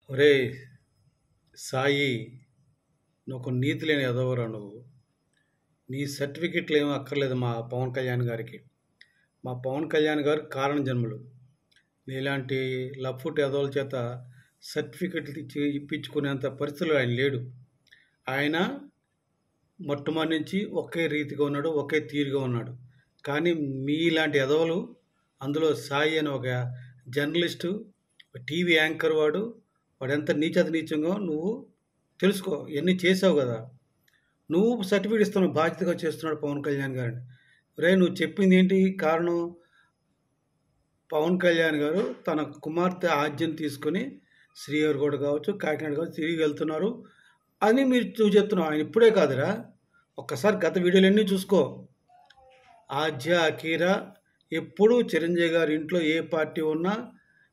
ఒరేయ్ సాయి, నువ్వు నీతి లేని ఎదవరా నువ్వు. నీ సర్టిఫికెట్లు ఏమీ అక్కర్లేదు మా పవన్ కళ్యాణ్ గారికి. మా పవన్ కళ్యాణ్ గారు కారణ జన్ములు. నీలాంటి లఫ్ట్ ఎదవల చేత సర్టిఫికెట్లు ఇప్పించుకునేంత పరిస్థితులు ఆయన లేడు. ఆయన మొట్టమొదటి నుంచి ఒకే రీతిగా ఉన్నాడు, ఒకే తీరుగా ఉన్నాడు. కానీ మీలాంటి ఎదవలు, అందులో సాయి అని ఒక జర్నలిస్టు, టీవీ యాంకర్ వాడు ఎంత నీచంగా నువ్వు తెలుసుకో. ఇవన్నీ చేసావు కదా. నువ్వు సర్టిఫికేట్ ఇస్తున్నావు, బాధ్యతగా చేస్తున్నాడు పవన్ కళ్యాణ్ గారిని. నువ్వు చెప్పింది ఏంటి కారణం? పవన్ కళ్యాణ్ గారు తన కుమార్తె ఆజ్ఞను తీసుకొని శ్రీహరికోట కావచ్చు, కాకినాడ కావచ్చు తిరిగి వెళ్తున్నారు అని నువ్వు చెప్తున్నావు. ఆయన ఇప్పుడే కాదురా, ఒక్కసారి గత వీడియోలన్నీ చూసుకో. ఆజ్య అకీర ఎప్పుడూ చిరంజీవి గారి ఇంట్లో ఏ పార్టీ ఉన్నా,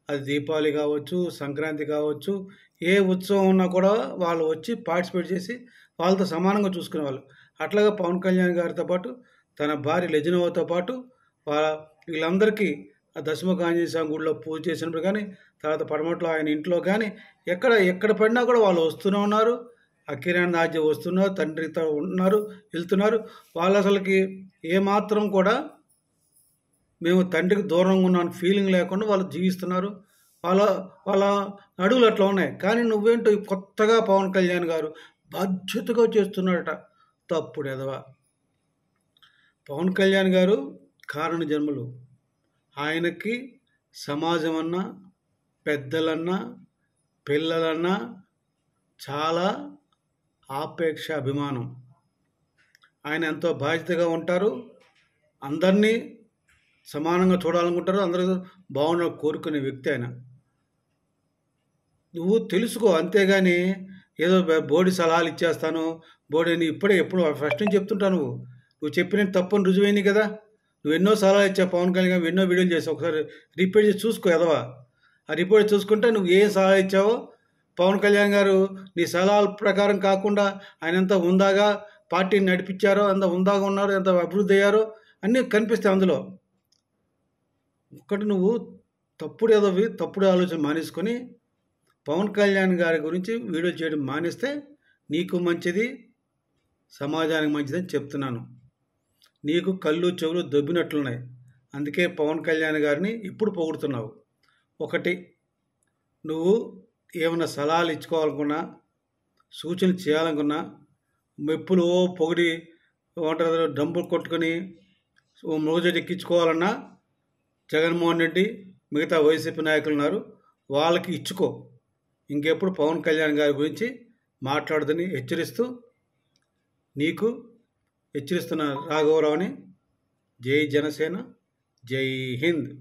అది దీపావళి కావచ్చు, సంక్రాంతి కావచ్చు, ఏ ఉత్సవం ఉన్నా కూడా వాళ్ళు వచ్చి పార్టిసిపేట్ చేసి వాళ్ళతో సమానంగా చూసుకునేవాళ్ళు. అట్లాగా పవన్ కళ్యాణ్ గారితో పాటు తన భార్య లెజినోవాతో పాటు వీళ్ళందరికీ ఆ దశముఖ ఆంజనేయ స్వామి గుడిలో పూజ చేసినప్పుడు కానీ, తర్వాత పడమట్లో ఆయన ఇంట్లో కానీ ఎక్కడ పడినా కూడా వాళ్ళు వస్తూనే ఉన్నారు. అకిరాన్ ఆజ్య వస్తున్నారు, తండ్రితో ఉన్నారు, వెళ్తున్నారు. వాళ్ళు అసలుకి ఏమాత్రం కూడా మేము తండ్రికి దూరంగా ఉన్నాను ఫీలింగ్ లేకుండా వాళ్ళు జీవిస్తున్నారు. వాళ్ళ అడుగులు అట్లా ఉన్నాయి. కానీ నువ్వేంటో కొత్తగా పవన్ కళ్యాణ్ గారు బాధ్యతగా చేస్తున్నాడట. తప్పుడు ఎదవా. పవన్ కళ్యాణ్ గారు కారణ జన్మలు. ఆయనకి సమాజం అన్నా, పెద్దలన్నా, పిల్లలన్నా చాలా ఆపేక్ష, అభిమానం. ఆయన ఎంతో బాధ్యతగా ఉంటారు. అందరినీ సమానంగా చూడాలనుకుంటారు. అందరూ బాగుండాలని కోరుకునే వ్యక్తి ఆయన. నువ్వు తెలుసుకో, అంతేగాని ఏదో బోడి సలహాలు ఇచ్చేస్తాను, బోడీని ఎప్పుడు ఫస్ట్ నుంచి చెప్తుంటాను. నువ్వు చెప్పిన తప్పని రుజువైంది కదా. నువ్వు ఎన్నో సలహాలు ఇచ్చావు పవన్ కళ్యాణ్ గారు, ఎన్నో వీడియోలు చేసావు. ఒకసారి రిపీట్ చేసి చూసుకో ఎదవా. ఆ రిపోర్ట్ చూసుకుంటే నువ్వు ఏ సలహా ఇచ్చావో, పవన్ కళ్యాణ్ గారు నీ సలహాల ప్రకారం కాకుండా ఆయన ఎంత ఉందాగా పార్టీని నడిపించారో, ఎంత ఉందాగా ఉన్నారో, ఎంత అభివృద్ధి అయ్యారో అన్నీ కనిపిస్తాయి అందులో. ఒక్కటి నువ్వు తప్పుడు ఆలోచన మానేసుకొని పవన్ కళ్యాణ్ గారి గురించి వీడియోలు చేయడం మానేస్తే నీకు మంచిది, సమాజానికి మంచిదని చెప్తున్నాను. నీకు కళ్ళు చెవులు దొబ్బినట్లున్నాయి. అందుకే పవన్ కళ్యాణ్ గారిని ఇప్పుడు పొగుడుతున్నావు. ఒకటి, నువ్వు ఏమైనా సలహాలు ఇచ్చుకోవాలనుకున్నా, సూచనలు చేయాలనుకున్నా, మెప్పులు పొగిడి ఏమంటారు డంబులు కొట్టుకొని మోజెట్ ఎక్కించుకోవాలన్నా జగన్మోహన్ రెడ్డి, మిగతా వైసీపీ నాయకులు ఉన్నారు, వాళ్ళకి ఇచ్చుకో. ఇంకెప్పుడు పవన్ కళ్యాణ్ గారి గురించి మాట్లాడుదని హెచ్చరిస్తూ నీకు హెచ్చరిస్తున్న రాఘవరావుని. జై జనసేన, జై హింద్.